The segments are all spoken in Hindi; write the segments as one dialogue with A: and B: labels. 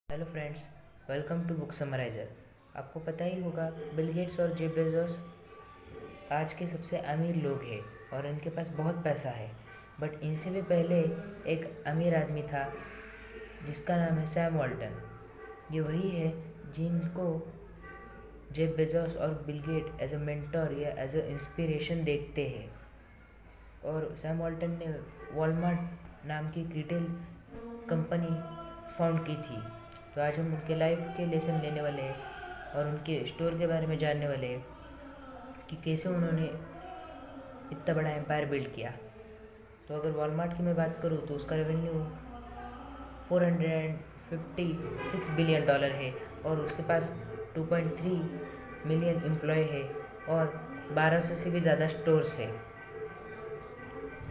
A: Hello friends, welcome to book summariser. आपको पता ही होगा, बिल गेट्स और जेफ बेजोस आज के सबसे अमीर लोग हैं और इनके पास बहुत पैसा है। बट इनसे भी पहले एक अमीर आदमी था जिसका नाम है सैम वॉल्टन। ये वही है जिनको जेफ बेजोस और Bill Gates as a mentor या एज अ इंस्पिरेशन देखते हैं। और सैम वॉल्टन ने वॉलमार्ट नाम की एक रिटेल कंपनी फाउंड की थी। तो आज हम उनके लाइफ के लेसन लेने वाले हैं और उनके स्टोर के बारे में जानने वाले हैं कि कैसे उन्होंने इतना बड़ा एम्पायर बिल्ड किया। तो अगर वॉलमार्ट की मैं बात करूँ तो उसका रेवेन्यू 456 बिलियन डॉलर है और उसके पास 2.3 मिलियन एम्प्लॉय है और 1200 से भी ज़्यादा स्टोर्स है।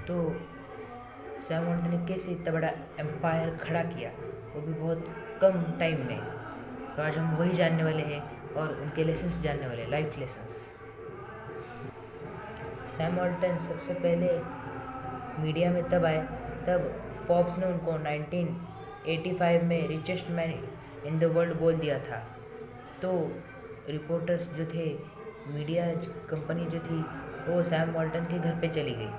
A: तो सैम वॉल्टन ने कैसे इतना बड़ा एम्पायर खड़ा किया, वो भी बहुत कम टाइम में। तो आज हम वही जानने वाले हैं और उनके लेसन्स जानने वाले हैं, लाइफ लेसन्स। सैम वॉल्टन सबसे पहले मीडिया में तब आए तब फोर्ब्स ने उनको 1985 में richest man in the world बोल दिया था। तो रिपोर्टर्स जो थे, मीडिया कंपनी जो थी, वो सैम वॉल्टन के घर पे चली गई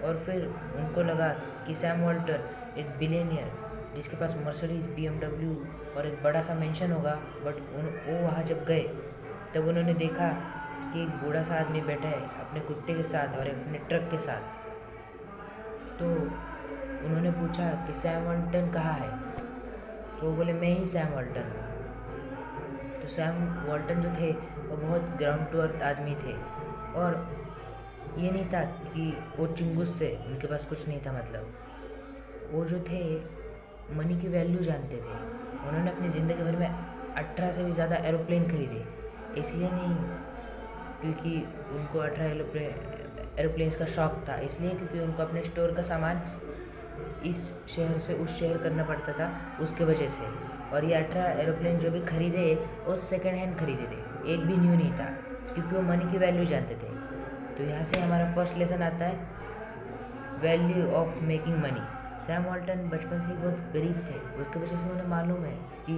A: और फिर उनको लगा कि सैम वॉल्टन एक बिलियनियर जिसके पास मर्सिडीज, BMW और एक बड़ा सा मेंशन होगा। बट वो वहाँ जब गए तब उन्होंने देखा कि एक बूढ़ा सा आदमी बैठा है अपने कुत्ते के साथ और अपने ट्रक के साथ। तो उन्होंने पूछा कि सैम वॉल्टन कहाँ है। तो वो बोले, मैं ही सैम वॉल्टन हूँ। तो सैम वॉल्टन जो थे वो बहुत ग्राउंड टू अर्थ आदमी थे और ये नहीं था कि वो चिंगूस थे, उनके पास कुछ नहीं था। मतलब वो जो थे मनी की वैल्यू जानते थे। उन्होंने अपनी ज़िंदगी भर में 18 से भी ज़्यादा एरोप्लेन खरीदे। इसलिए नहीं क्योंकि उनको 18 एरोप्लेन्स का शौक़ था, इसलिए क्योंकि उनको अपने स्टोर का सामान इस शहर से उस शहर करना पड़ता था, उसके वजह से। और ये 18 एरोप्लेन जो भी खरीदे वो सेकेंड हैंड खरीदे थे, एक भी न्यू नहीं था, क्योंकि वो मनी की वैल्यू जानते थे। तो यहाँ से हमारा फर्स्ट लेसन आता है, value of making money. Sam Walton बचपन से ही बहुत गरीब थे, उसकी वजह से उन्हें मालूम है कि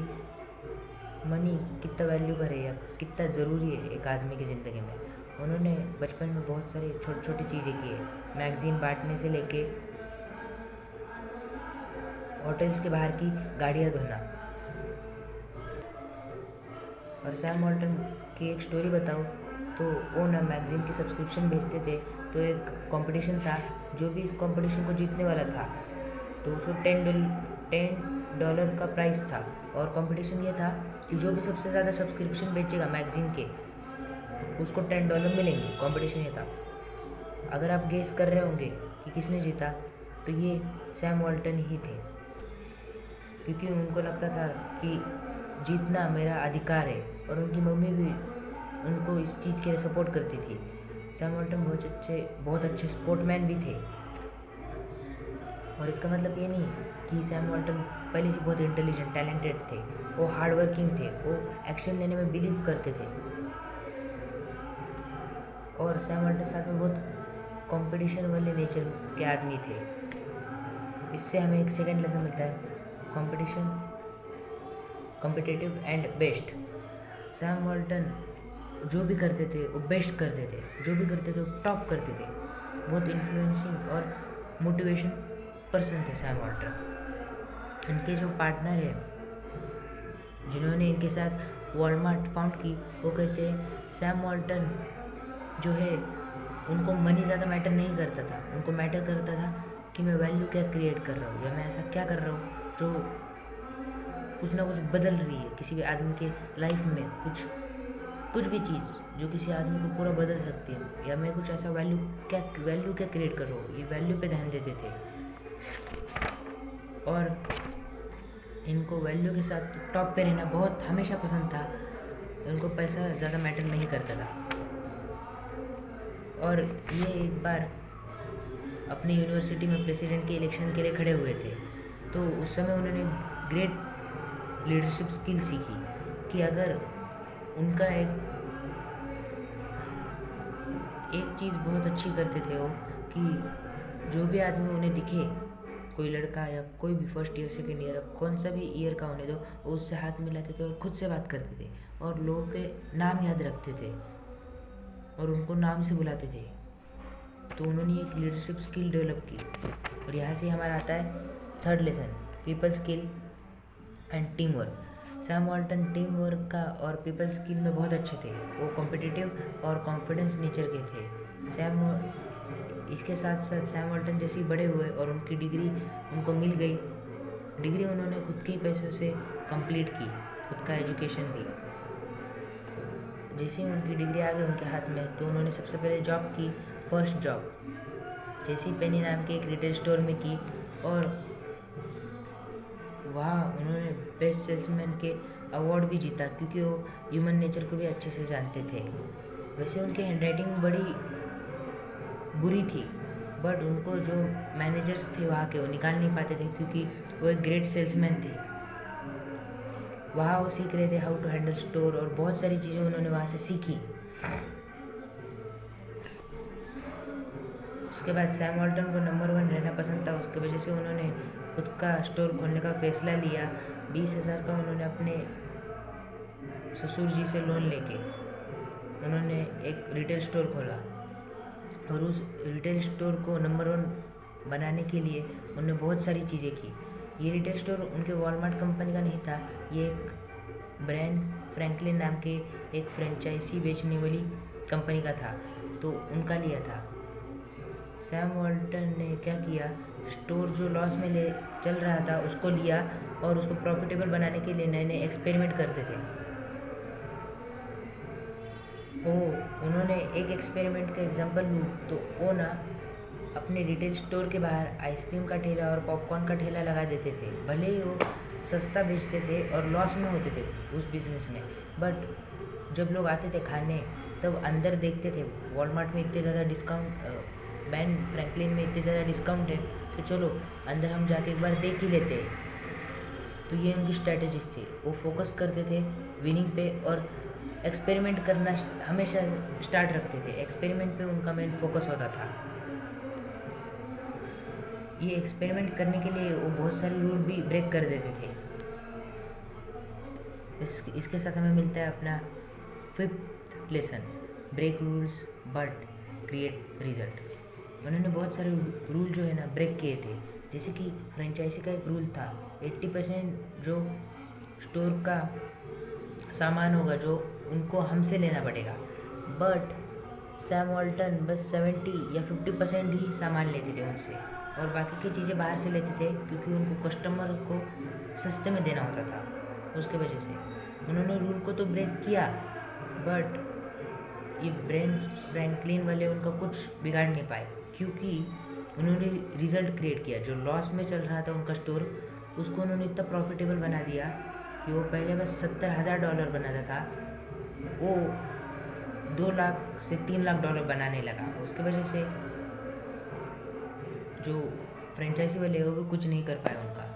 A: मनी कितना वैल्यूबल है या कितना ज़रूरी है एक आदमी की ज़िंदगी में। उन्होंने बचपन में बहुत सारी छोटी छोटी चीज़ें की है, मैगज़ीन बांटने से लेके होटल्स के बाहर की गाड़ियाँ धोना। और सैम वॉल्टन की एक स्टोरी बताऊँ तो वो ना मैगज़ीन की सब्सक्रिप्शन बेचते थे। तो एक कंपटीशन था, जो भी इस कंपटीशन को जीतने वाला था तो उसको $10 का प्राइस था। और कंपटीशन ये था कि जो भी सबसे ज़्यादा सब्सक्रिप्शन बेचेगा मैगज़ीन के, उसको $10 मिलेंगे। कंपटीशन ये था। अगर आप गेस कर रहे होंगे कि किसने जीता, तो ये सैम वॉल्टन ही थे, क्योंकि उनको लगता था कि जीतना मेरा अधिकार है। और उनकी मम्मी भी उनको इस चीज़ के लिए सपोर्ट करती थी। सैम वॉल्टन बहुत अच्छे स्पोर्टमैन भी थे। और इसका मतलब ये नहीं कि सैम वॉल्टन पहले से बहुत इंटेलिजेंट, टैलेंटेड थे। वो हार्ड वर्किंग थे, वो एक्शन लेने में बिलीव करते थे। और सैम वॉल्टन साथ में बहुत कंपटीशन वाले नेचर के आदमी थे। इससे हमें एक सेकेंड लेसन मिलता है, competition, competitive and best. Sam Walton जो भी करते थे वो बेस्ट करते थे, जो भी करते थे वो टॉप करते थे। बहुत इन्फ्लुएंसिंग और मोटिवेशन पर्सन थे सैम वॉल्टन। इनके जो पार्टनर है जिन्होंने इनके साथ वॉलमार्ट फाउंड की, वो कहते हैं सैम वॉल्टन जो है उनको मनी ज़्यादा मैटर नहीं करता था। उनको मैटर करता था कि मैं वैल्यू क्या क्रिएट कर रहा हूँ या मैं ऐसा क्या कर रहा हूँ जो कुछ ना कुछ बदल रही है किसी भी आदमी के लाइफ में। कुछ भी चीज़ जो किसी आदमी को पूरा बदल सकती है, या मैं कुछ ऐसा वैल्यू क्या क्रिएट कर रहा हूँ, ये वैल्यू पे ध्यान देते थे। और इनको वैल्यू के साथ टॉप पे रहना बहुत हमेशा पसंद था। उनको पैसा ज़्यादा मैटर नहीं करता था। और ये एक बार अपनी यूनिवर्सिटी में प्रेसिडेंट के इलेक्शन के लिए खड़े हुए थे। तो उस समय उन्होंने ग्रेट लीडरशिप स्किल सीखी कि अगर उनका एक चीज़ बहुत अच्छी करते थे वो, कि जो भी आदमी उन्हें दिखे कोई लड़का या कोई भी फर्स्ट ईयर सेकेंड ईयर कौन सा भी ईयर का होने दो, वो उससे हाथ मिलाते थे और खुद से बात करते थे और लोगों के नाम याद रखते थे और उनको नाम से बुलाते थे। तो उन्होंने एक लीडरशिप स्किल डेवलप की। और यहाँ से हमारा आता है third lesson, people skill and team work. Sam Walton team work का और पीपल स्किल में बहुत अच्छे थे। वो कॉम्पिटिटिव और कॉन्फिडेंस नेचर के थे। इसके साथ साथ सैम वॉल्टन जैसे ही बड़े हुए और उनकी डिग्री उनको मिल गई, डिग्री उन्होंने खुद के ही पैसों से कंप्लीट की, खुद का एजुकेशन भी। जैसे ही उनकी डिग्री आ गई उनके हाथ में, तो उन्होंने सबसे पहले जॉब की, फर्स्ट जॉब जेसी पेनी नाम के एक रिटेल स्टोर में की और वहाँ उन्होंने बेस्ट सेल्समैन के अवार्ड भी जीता, क्योंकि वो ह्यूमन नेचर को भी अच्छे से जानते थे। वैसे उनकी हैंडराइटिंग बड़ी बुरी थी, बट उनको जो मैनेजर्स थे वहाँ के, वो निकाल नहीं पाते थे, क्योंकि वो एक ग्रेट सेल्समैन थे। वहाँ वो सीख रहे थे हाउ टू हैंडल स्टोर और बहुत सारी चीज़ें उन्होंने वहाँ से सीखी। उसके बाद सैम वॉल्टन को नंबर 1 रहना पसंद था, उसके वजह से उन्होंने खुद का स्टोर खोलने का फैसला लिया। 20,000 का उन्होंने अपने ससुर जी से लोन लेके उन्होंने एक रिटेल स्टोर खोला और उस रिटेल स्टोर को नंबर 1 बनाने के लिए उन्होंने बहुत सारी चीज़ें की। ये रिटेल स्टोर उनके वॉलमार्ट कंपनी का नहीं था, ये एक ब्रांड फ्रैंकलिन नाम के एक फ्रेंचाइजी बेचने वाली कंपनी का था, तो उनका लिया था। सैम वॉल्टन ने क्या किया, स्टोर जो लॉस में ले चल रहा था उसको लिया और उसको प्रॉफिटेबल बनाने के लिए नए नए एक्सपेरिमेंट करते थे। उन्होंने एक एक्सपेरिमेंट का एग्जांपल लूँ तो वो ना अपने रिटेल स्टोर के बाहर आइसक्रीम का ठेला और पॉपकॉर्न का ठेला लगा देते थे। भले ही वो सस्ता बेचते थे और लॉस में होते थे उस बिज़नेस में, बट जब लोग आते थे खाने तब अंदर देखते थे वॉलमार्ट में इतने ज़्यादा डिस्काउंट, बैन फ्रैंकलिन में इतने ज़्यादा डिस्काउंट है कि चलो अंदर हम जाके एक बार देख ही लेते हैं। तो ये उनकी स्ट्रैटेजीज थी। वो फोकस करते थे विनिंग पे और एक्सपेरिमेंट करना हमेशा स्टार्ट रखते थे। एक्सपेरिमेंट पे उनका मेन फोकस होता था। ये एक्सपेरिमेंट करने के लिए वो बहुत सारे रूल भी ब्रेक कर देते थे। इसके साथ हमें मिलता है अपना 5th lesson, break rules but create result. उन्होंने बहुत सारे रूल जो है ना ब्रेक किए थे। जैसे कि फ्रेंचाइजी का एक रूल था, 80% जो स्टोर का सामान होगा जो उनको हमसे लेना पड़ेगा, बट सैम वॉल्टन बस 70 या 50% ही सामान लेते थे उनसे और बाकी की चीज़ें बाहर से लेते थे, क्योंकि उनको कस्टमर को सस्ते में देना होता था। उसके वजह से उन्होंने रूल को तो ब्रेक किया, बट ये ब्रेन फ्रैंकलिन वाले उनका कुछ बिगाड़ नहीं पाए, क्योंकि उन्होंने रिज़ल्ट क्रिएट किया। जो लॉस में चल रहा था उनका स्टोर, उसको उन्होंने इतना प्रॉफिटेबल बना दिया कि वो पहले बस $70,000 बनाता था, वो 2 लाख से 3 लाख डॉलर बनाने लगा। उसकी वजह से जो फ्रेंचाइजी वाले हैं वो कुछ नहीं कर पाए उनका।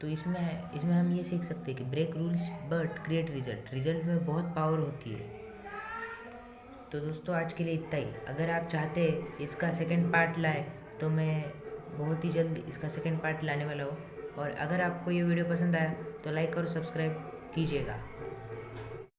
A: तो इसमें हम ये सीख सकते हैं कि break rules but create result में बहुत पावर होती है। तो दोस्तों आज के लिए इतना ही। अगर आप चाहते हैं इसका सेकंड पार्ट लाए तो मैं बहुत ही जल्द इसका सेकंड पार्ट लाने वाला हूँ। और अगर आपको ये वीडियो पसंद आया तो लाइक और सब्सक्राइब कीजिएगा।